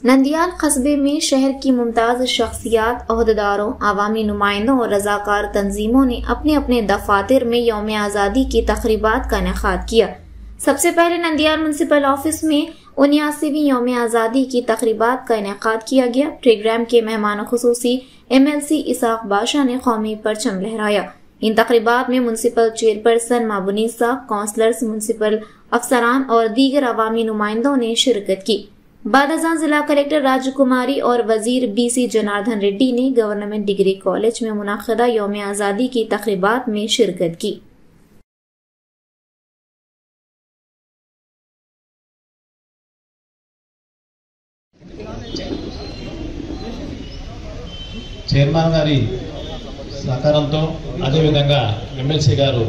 नंदियाल कस्बे में शहर की मुमताज शख्सियात, ओहदेदारों, अवामी नुमाइंदों और रजाकार तंजीमों ने अपने अपने दफातर में यौम आज़ादी की तकरीबात का इनेकाद किया। सबसे पहले नंदियाल म्यूनसिपल ऑफिस में 79वीं यौम आज़ादी की तकरीबात का इनेकाद किया गया। प्रोग्राम के मेहमान खुसूसी MLC इसाक बादशाह ने कौमी परचम लहराया। इन तकरीबात में म्यूनसिपल चेयरपर्सन माबुनीसा, काउंसलर्स, म्यूनसिपल अफसरान और दीगर अवामी नुमाइंदों ने शिरकत की। बादशाह जिला कलेक्टर राजकुमारी और वजीर BC जनार्दन रेड्डी ने गवर्नमेंट डिग्री कॉलेज में मुनक्किदा यौम आज़ादी की तकरीबात में शिरकत की। చైర్మన్ గారి సహకారంతో అదేవిధంగా MLC గారు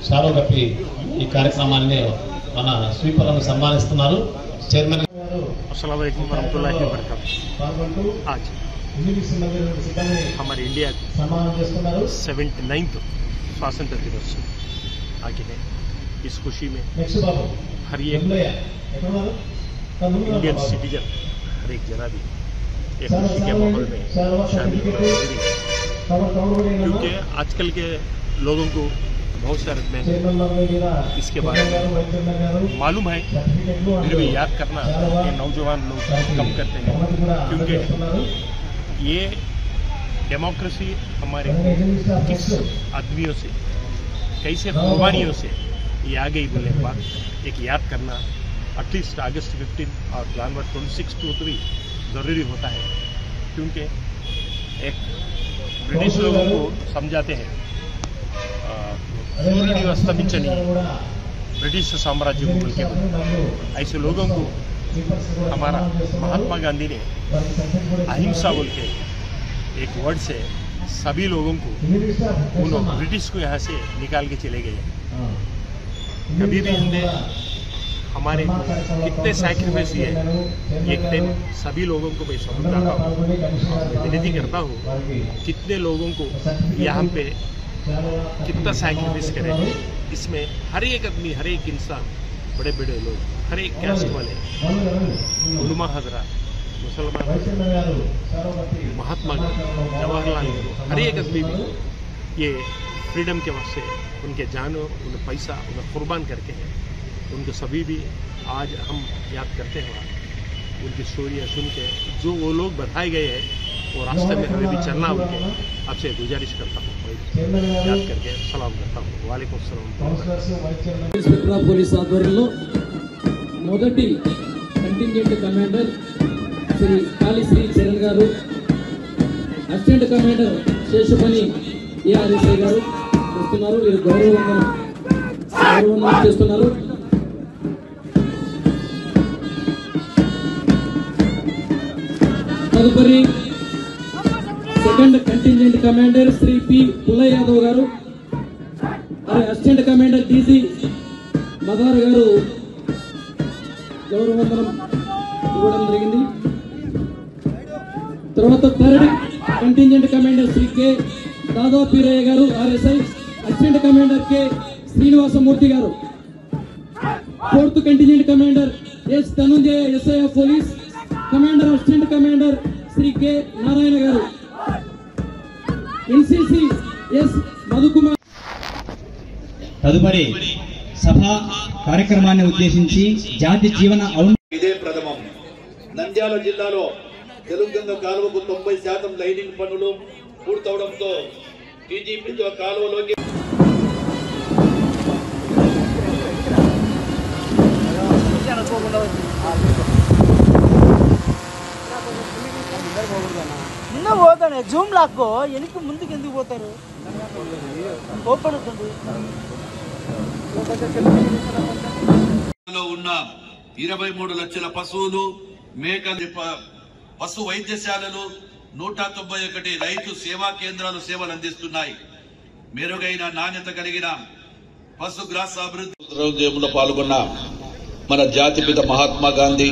షారో కప్పి ఈ కార్యక్రమాన్ని మన స్వీపర్లను సన్మానిస్తున్నారు। చైర్మన్ గారు अस्सलाम वालेकुम वरहमतुल्लाहि वबरकातुहू। आज हमारे इंडिया 79th स्वातंत्र दिवस आगे है। इस खुशी में हर एक इंडियन सिटीजन, हर एक जना भी एक खुशी के माहौल में शामिल होना जरूरी है, क्योंकि आजकल के लोगों को बहुत सारे में इसके बारे में मालूम है, फिर भी याद करना ये नौजवान लोग कम करते हैं, क्योंकि ये डेमोक्रेसी हमारे किस आदमियों से, कैसे कुर्बानियों से ये आ गई बोले के बाद एक याद करना एटलीस्ट अगस्त 15 और जनवरी 26 को भी ज़रूरी होता है, क्योंकि एक ब्रिटिश लोगों को समझाते हैं सूर्य अस्तमिंचनी ब्रिटिश साम्राज्य को बोल के, ऐसे लोगों को हमारा महात्मा गांधी ने अहिंसा बोल के एक वर्ड से सभी लोगों को उन्होंने ब्रिटिश को यहाँ से निकाल के चले गए। कभी भी हमने हमारे कितने सैक्रिफाइस किए, एक दिन सभी लोगों को मैं समझाता हूँ, विनती करता हूँ, कितने लोगों को यहाँ पे कितना सैक्रिफाइस करें। इसमें हर एक आदमी, हर एक इंसान, बड़े बड़े लोग, हर एक कैस्ट वाले, उलमा हजरात, मुसलमान, महात्मा गांधी, जवाहरलाल नेहरू, हर एक आदमी भी ये फ्रीडम के वास्ते उनके जानो, उन्हें पैसा, उन्हें कुर्बान करके हैं। उनको सभी भी आज हम याद करते हैं, उनकी स्टोरियाँ सुन के जो वो लोग बताए गए हैं वो रास्ते में हमें भी चलना, उनके आपसे गुजारिश करता हूँ, याद करके सलाम करता हूँ। वालेकुम सलाम। పోలీస్ ఆధ్వర్యంలో మొదటి కంటింజెంట్ కమాండర్ శ్రీ కాళీశ్రీ చరణ్ గారు, అసిస్టెంట్ కమాండర్ శేషపని ARSI గారు వస్తున్నారు। వీరు గౌరవం చేస్తున్నారు। తదుపరి second contingent commander Shri P. Pullaiah Yadav గారు, అసిస్టెంట్ కమాండర్ DC మదార్ గారు గౌరవవందనం ఇవ్వడం జరిగింది। తర్వాత third contingent commander Shri K. Dadapeerayya గారు RSI, assistant commander K. Srinivasamurthy గారు, fourth contingent commander S. Dhanunjaya SI of police, commander assistant commander Shri K. Narayana గారు, NCC S. మధుకుమార్। తదుపరి సభా కార్యక్రమాన్ని ఉద్దేశించి జాతి జీవన ఇదే ప్రథమం। నంద్యాల జిల్లాలో తెలుగంగ కాలువకు 90% లైనింగ్ పనులు పూర్తవడంతో TGPతో కాలువలోకి పోతాడు జూమ్ లాక్కో వెనక్కి ముందుకు ఎందుకు పోతారు? ఓపెన్ అవుతుంది। ఉన్న 23 లక్షల పశువులు, మేకలు, పశు వైద్యశాలలు, 191 రైతు సేవా కేంద్రాలు సేవలు అందిస్తున్నాయి। మెరుగైన నాణ్యత కలిగిన పశుగ్రాస అభివృద్ధిలో పాల్గొన్న మన జాతిపిత మహాత్మా గాంధీ,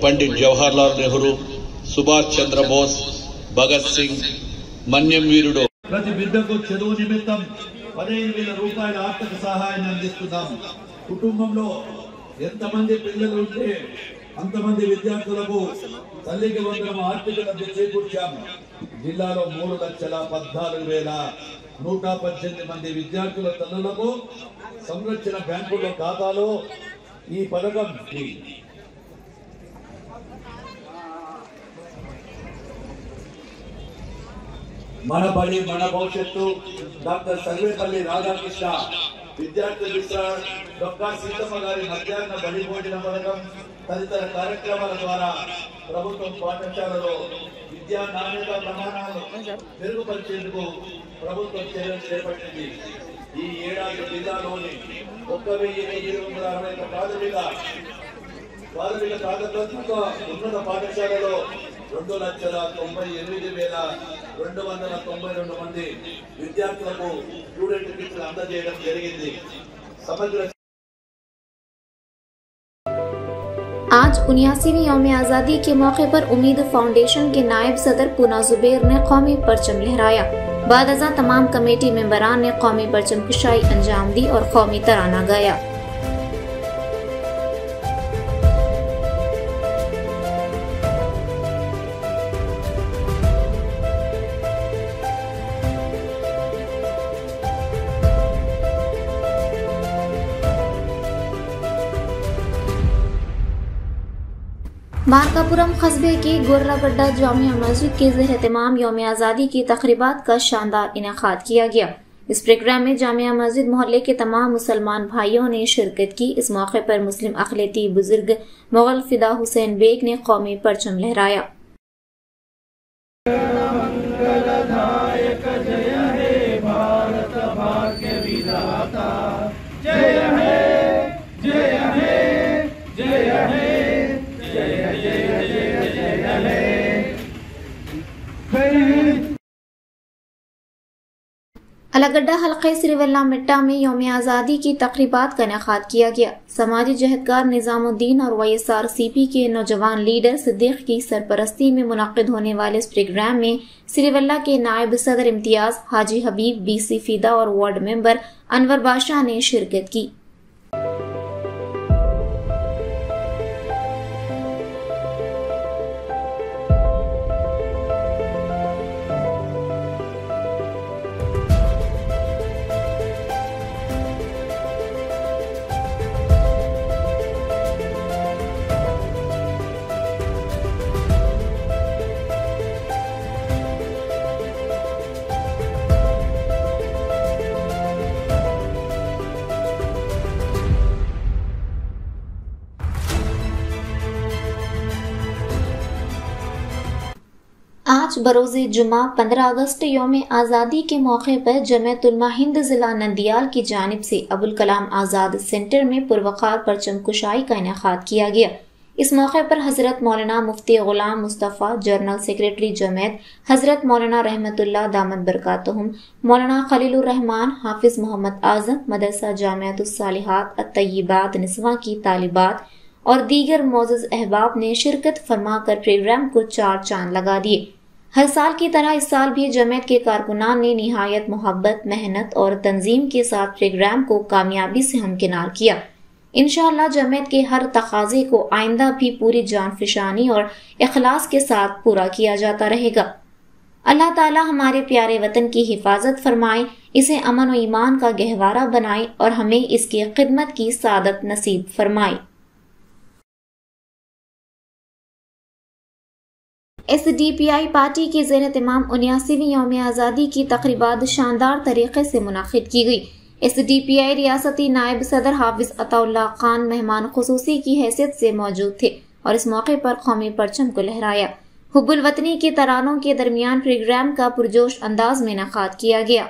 పండిట్ జవహర్లాల్ నెహ్రూ, సుభాష్ చంద్రబోస్, భగత్ సింగ్, మన్యం వీరుడు ప్రతి బిడ్డకు చదువు నిమిత్తం 15,000 రూపాయల ఆర్థిక సహాయాన్ని అందిస్తున్నాం। కుటుంబంలో ఎంతమంది పిల్లలు ఉంటే అంతమంది విద్యార్థులకు తల్లికి వందనం ఆర్థిక లబ్ధి చేకూర్చాము. జిల్లాలో 3,14,118 మంది విద్యార్థుల తల్లులకు సంరక్షణ బ్యాంకుల ఖాతాలో ఈ పథకం మన బడి మన భవిష్యత్తు డాక్టర్ సర్వేపల్లి రాధాకృష్ణ విద్యార్థి మిత్ర డాక్టర్ సీతమ్మ గారి మధ్యాహ్న బడి భోజన పథకం తదితర కార్యక్రమాల ద్వారా ప్రభుత్వం పాఠశాలలో విద్యా నాణ్యత ప్రమాణాలు మెరుగుపరిచేందుకు ప్రభుత్వం చర్యలు చేపట్టింది. ఈ ఏడాది జిల్లాలోని 1,961 ప్రాథమిక ప్రాథమిక ఉన్నత పాఠశాలలో 2,98,292 మంది విద్యార్థులకు స్టూడెంట్ కిట్లు అందజేయడం జరిగింది. సమగ్ర आज 79वीं यौम आज़ादी के मौके पर उम्मीद फाउंडेशन के नायब सदर पूना जुबैर ने कौमी परचम लहराया। बाद अज़ा तमाम कमेटी मेंबरान ने कौमी परचम कुशाई अंजाम दी और कौमी तराना गाया। मारकापुरम कस्बे की गोर्रागड्डा जामिया मस्जिद के ज़ेर-ए-तमाम यौम आज़ादी की तक़रीबात का शानदार इनेकाद किया गया। इस प्रोग्राम में जामिया मस्जिद मोहल्ले के तमाम मुसलमान भाइयों ने शिरकत की। इस मौके पर मुस्लिम अक़लियती बुजुर्ग मुग़ल फ़िदा हुसैन बेग ने कौमी परचम लहराया। अलगड्डा हल्के सिरवल्ला मिट्टा में यौम आज़ादी की तक़रीबात का इनेकाद किया गया। समाजी जहदगार निज़ामुद्दीन और YSRCP के नौजवान लीडर सिद्दीक की सरपरस्ती में मुनक़्क़िद होने वाले इस प्रोग्राम में सिरवल्ला के नायब सदर इम्तियाज़ हाजी हबीब BC फ़िदा और वार्ड मेंबर अनवर बादशाह ने शिरकत की। आज बरोज़े जुमा 15 अगस्त यौम आज़ादी के मौके पर जमीयत उलमा हिंद ज़िला नंदियाल की जानिब से अबुल कलाम आज़ाद सेंटर में पुरवकार परचम कुशाई का इनेकाद किया गया। इस मौके पर हज़रत मौलाना मुफ्ती गुलाम मुस्तफ़ा, जनरल सेक्रेटरी जमीयत हज़रत मौलाना रहमतुल्लाह दामद बरकातुहुम, मौलाना खलीलुर रहमान, हाफिज़ मोहम्मद आज़म, मदरसा जामिअतुस सालिहात अत-तय्यिबात निस्वा की तालिबात और दीगर मोअज़्ज़ज़ अहबाब ने शिरकत फरमाकर प्रोग्राम को चार चांद लगा दिए। हर साल की तरह इस साल भी जमीयत के कारकुनान ने निहायत मोहब्बत, मेहनत और तंजीम के साथ प्रोग्राम को कामयाबी से हमकिनार किया। इंशाअल्लाह जमीयत के हर तकाजे को आइंदा भी पूरी जानफिशानी और इखलास के साथ पूरा किया जाता रहेगा। अल्लाह ताला हमारे प्यारे वतन की हिफाजत फरमाए, इसे अमन और ईमान का गहवारा बनाए और हमें इसकी खिदमत की सादत नसीब फरमाए। SDPI पार्टी के ज़ेर-ए-तमाम 79वीं यौम आज़ादी की तक़रीबात शानदार तरीके से मुनक़्क़िद की गई। SDPI रियासती नायब सदर हाफिज़ अताउल्लाह खान मेहमान खुसूसी की हैसियत से मौजूद थे और इस मौके पर कौमी परचम को लहराया। हुब्बुल वतनी के तरानों के दरमियान प्रोग्राम का पुरजोश अंदाज में इनेकाद किया गया।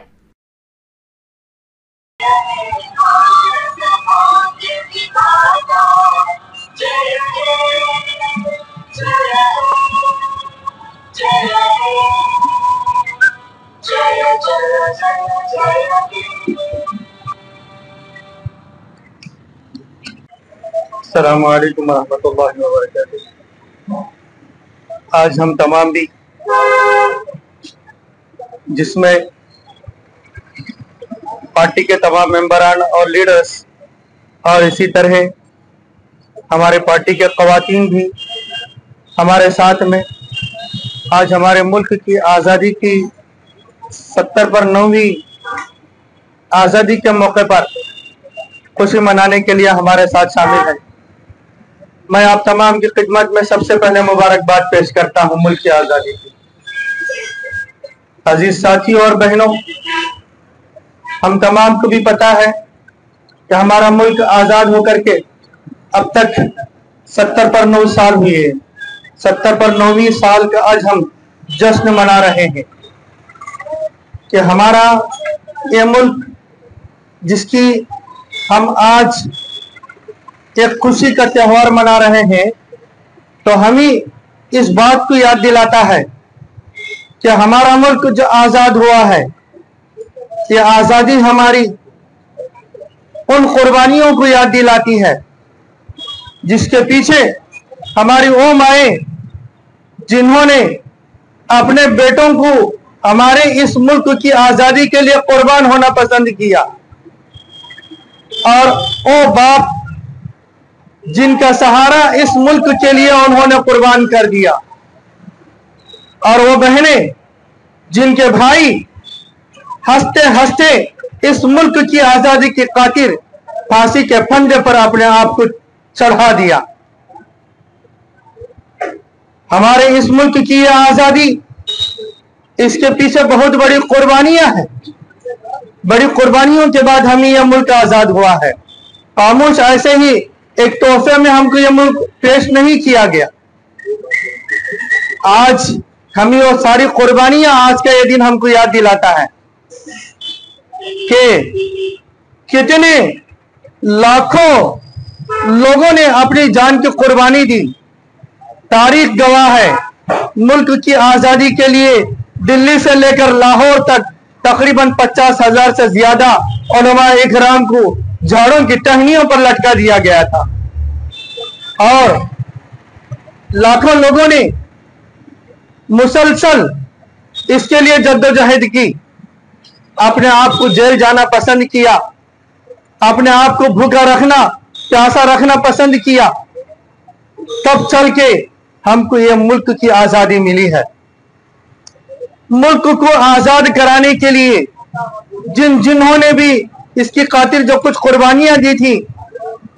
अस्सलामु अलैकुम वरहमतुल्लाहि वबरकातुहू। आज हम तमाम भी जिसमें पार्टी के तमाम मेंबरान और लीडर्स और इसी तरह हमारे पार्टी के ख़वातीन भी हमारे साथ में आज हमारे मुल्क की आज़ादी की 70 पर 9वीं आज़ादी के मौके पर खुशी मनाने के लिए हमारे साथ शामिल हैं। मैं आप तमाम की खिदमत में सबसे पहले मुबारकबाद पेश करता हूँ मुल्क की आज़ादी की। अजीज साथियों और बहनों, हम तमाम को भी पता है कि हमारा मुल्क आज़ाद होकर के अब तक 70 पर 9 साल हुए हैं। 70 पर 9वीं साल का आज हम जश्न मना रहे हैं कि हमारा ये मुल्क जिसकी हम आज एक खुशी का त्योहार मना रहे हैं, तो हमें इस बात को याद दिलाता है कि हमारा मुल्क जो आज़ाद हुआ है, ये आज़ादी हमारी उन कुर्बानियों को याद दिलाती है जिसके पीछे हमारी वो माएँ जिन्होंने अपने बेटों को हमारे इस मुल्क की आज़ादी के लिए कुर्बान होना पसंद किया, और वो बाप जिनका सहारा इस मुल्क के लिए उन्होंने कुर्बान कर दिया, और वो बहनें जिनके भाई हंसते हंसते इस मुल्क की आज़ादी की खातिर फांसी के फंदे पर अपने आप को चढ़ा दिया। हमारे इस मुल्क की यह आज़ादी, इसके पीछे बहुत बड़ी कुर्बानियां हैं। बड़ी कुर्बानियों के बाद हमें यह मुल्क आज़ाद हुआ है। खामोश ऐसे ही एक तोहफे में हमको यह मुल्क पेश नहीं किया गया। आज हमें वो सारी कुर्बानियां आज का ये दिन हमको याद दिलाता है कि कितने लाखों लोगों ने अपनी जान की कुर्बानी दी। तारीख गवाह है, मुल्क की आज़ादी के लिए दिल्ली से लेकर लाहौर तक तकरीबन 50,000 से ज्यादा उलमा इकराम को झाड़ों की टहनियों पर लटका दिया गया था, और लाखों लोगों ने मुसलसल इसके लिए जद्दोजहद की, अपने आप को जेल जाना पसंद किया, अपने आप को भूखा रखना, प्यासा रखना पसंद किया, तब चल के हमको ये मुल्क की आज़ादी मिली है। मुल्क को आज़ाद कराने के लिए जिन्होंने भी इसकी खातिर जो कुछ कुर्बानियां दी थी,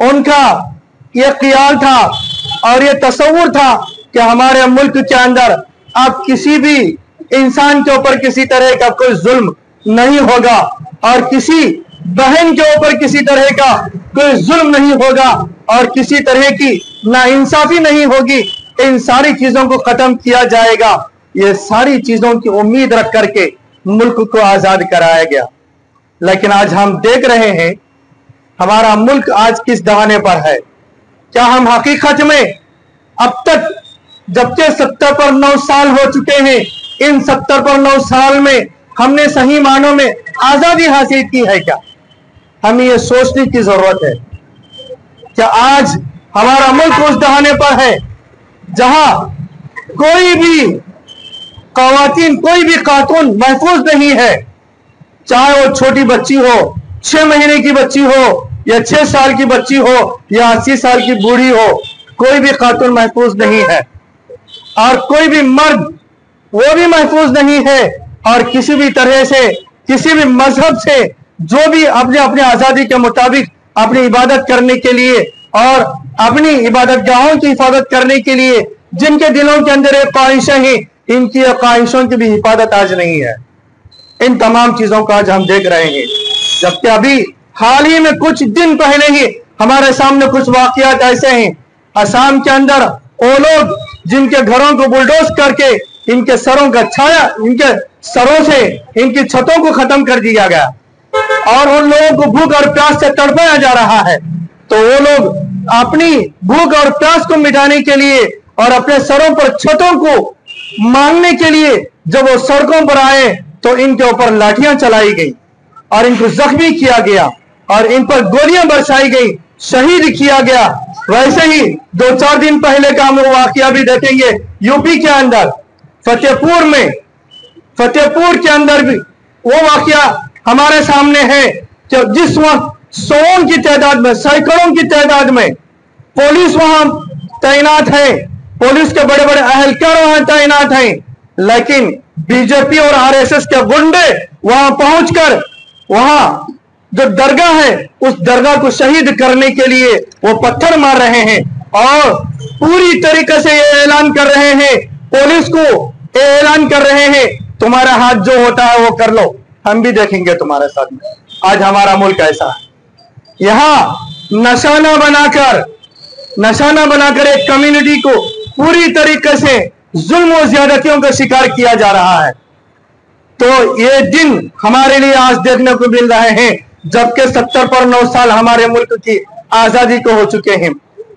उनका ये ख्याल था और ये तस्वुर था कि हमारे मुल्क के अंदर अब किसी भी इंसान के ऊपर किसी तरह का कोई जुल्म नहीं होगा, और किसी बहन के ऊपर किसी तरह का कोई जुल्म नहीं होगा, और किसी तरह की नाइंसाफी नहीं होगी। इन सारी चीजों को खत्म किया जाएगा। ये सारी चीजों की उम्मीद रख करके मुल्क को आजाद कराया गया। लेकिन आज हम देख रहे हैं हमारा मुल्क आज किस दहाने पर है। क्या हम हकीकत में अब तक, जबकि 70 पर 9 साल हो चुके हैं, इन 70 पर 9 साल में हमने सही मानों में आजादी हासिल की है क्या? हमें ये सोचने की जरूरत है कि आज हमारा मुल्क उस दहाने पर है जहां कोई भी ख़वातीन, कोई भी खातून महफूज नहीं है, चाहे वो छोटी बच्ची हो, 6 महीने की बच्ची हो, या 6 साल की बच्ची हो, या 80 साल की बूढ़ी हो, कोई भी खातून महफूज नहीं है, और कोई भी मर्द वो भी महफूज नहीं है। और किसी भी तरह से, किसी भी मजहब से जो भी अपने अपने आज़ादी के मुताबिक अपनी इबादत करने के लिए और अपनी इबादत गाहों की हिफाजत करने के लिए जिनके दिलों के अंदर एक ख्वाहिशें हैं, इनकी ख्वाहिशों की भी हिफाजत आज नहीं है। इन तमाम चीजों को आज हम देख रहे हैं। जबकि अभी हाल ही में कुछ दिन पहले ही हमारे सामने कुछ वाकयात ऐसे हैं, असम के अंदर वो लोग जिनके घरों को बुलडोज करके इनके सरों का छाया, इनके सरों से इनकी छतों को खत्म कर दिया गया, और उन लोगों को भूख और प्यास से तड़पाया जा रहा है। तो वो लोग अपनी भूख और प्यास को मिटाने के लिए और अपने सरों पर छतों को मांगने के लिए जब वो सड़कों पर आए तो इनके ऊपर लाठियां चलाई गई और इनको जख्मी किया गया और इन पर गोलियां बरसाई गई, शहीद किया गया। वैसे ही 2-4 दिन पहले का हम वाकया भी देखेंगे यूपी के अंदर, फतेहपुर के अंदर भी वो वाकया हमारे सामने है कि जिस वक्त 100 की तादाद में, सैकड़ों की तादाद में पुलिस वहां तैनात है, पुलिस के बड़े बड़े अहलकार वहां तैनात हैं, लेकिन बीजेपी और आरएसएस के गुंडे वहां पहुंचकर वहां जो दरगाह है उस दरगाह को शहीद करने के लिए वो पत्थर मार रहे हैं और पूरी तरीके से ये ऐलान कर रहे हैं, पुलिस को ये ऐलान कर रहे हैं तुम्हारा हाथ जो होता है वो कर लो, हम भी देखेंगे तुम्हारे साथ में। आज हमारा मुल्क ऐसा है, यहां नशाना बनाकर एक कम्युनिटी को पूरी तरीके से जुल्म और ज्यादतियों का शिकार किया जा रहा है। तो ये दिन हमारे लिए आज देखने को मिल रहे हैं, जबकि 70 पर 9 साल हमारे मुल्क की आजादी को हो चुके हैं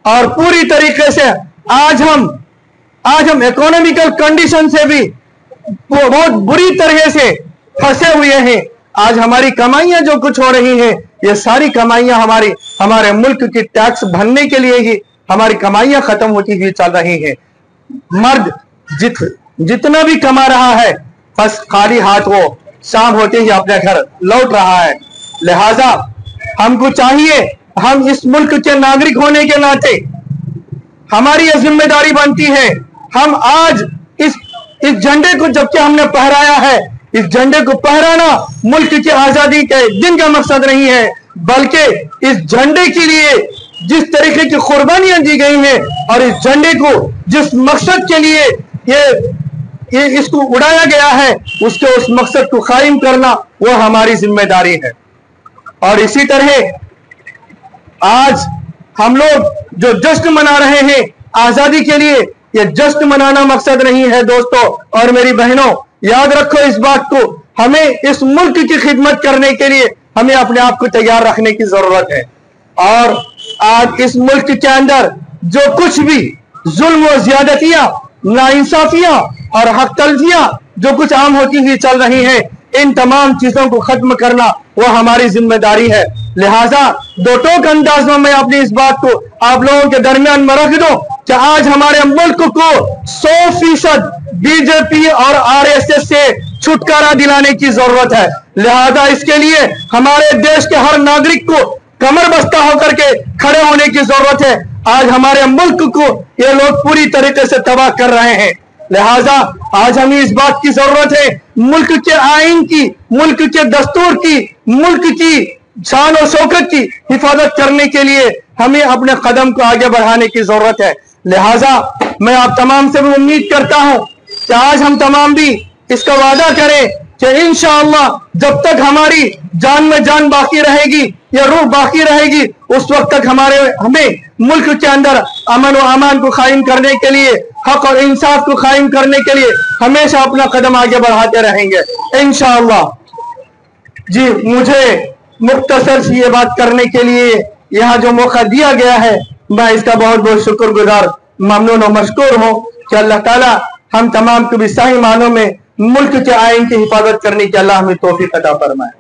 और पूरी तरीके से आज हम इकोनॉमिकल कंडीशन से भी बहुत बुरी तरह से फंसे हुए हैं। आज हमारी कमाइयां जो कुछ हो रही हैं, ये सारी कमाइयां हमारे मुल्क की टैक्स भरने के लिए ही हमारी कमाइयां खत्म होती हुई चल रही हैं। मर्द जितना भी कमा रहा है बस खाली हाथ वो शाम होते ही अपने घर लौट रहा है। लिहाजा हमको चाहिए, हम इस मुल्क के नागरिक होने के नाते हमारी ये जिम्मेदारी बनती है, हम आज इस झंडे को जबकि हमने फहराया है, इस झंडे को फहराना मुल्क की आजादी के दिन का मकसद नहीं है, बल्कि इस झंडे के लिए जिस तरीके की कुर्बानियां दी गई हैं और इस झंडे को जिस मकसद के लिए ये इसको उड़ाया गया है उस मकसद को कायम करना वो हमारी जिम्मेदारी है। और इसी तरह आज हम लोग जो जश्न मना रहे हैं आजादी के लिए, ये जश्न मनाना मकसद नहीं है दोस्तों और मेरी बहनों, याद रखो इस बात को, हमें इस मुल्क की खिदमत करने के लिए हमें अपने आप को तैयार रखने की जरूरत है। और आज इस मुल्क के अंदर जो कुछ भी जुल्म और ज्यादतियां, नाइंसाफियां और हक तलफियां जो कुछ आम होती हुई चल रही हैं, इन तमाम चीजों को खत्म करना वो हमारी जिम्मेदारी है। लिहाजा दो टोक अंदाज में मैं अपनी इस बात को आप लोगों के दरमियान में रख दूं कि आज हमारे मुल्क को 100% बीजेपी और आरएसएस से छुटकारा दिलाने की जरूरत है। लिहाजा इसके लिए हमारे देश के हर नागरिक को कमर बस्ता होकर के खड़े होने की जरूरत है। आज हमारे मुल्क को ये लोग पूरी तरीके से तबाह कर रहे हैं। लिहाजा आज हमें इस बात की जरूरत है, मुल्क के आईन की, मुल्क के दस्तूर की, मुल्क की शान और शौकत की हिफाजत करने के लिए हमें अपने कदम को आगे बढ़ाने की जरूरत है। लिहाजा मैं आप तमाम से भी उम्मीद करता हूं कि आज हम तमाम भी इसका वादा करें कि इंशाअल्लाह जब तक हमारी जान में जान बाकी रहेगी या रूह बाकी रहेगी, उस वक्त तक हमें मुल्क के अंदर अमन और अमान को कायम करने के लिए, हक और इंसाफ को कायम करने के लिए हमेशा अपना कदम आगे बढ़ाते रहेंगे इंशाअल्लाह। जी, मुझे मुख्तसर से ये बात करने के लिए यहाँ जो मौका दिया गया है, मैं इसका बहुत बहुत शुक्रगुजार, ममनून और मशकूर हूँ कि अल्लाह ताला हम तमाम को भी सही मानों में मुल्क के आईन की हिफाजत करने की अल्लाह हमें तौफीक अता फरमाए।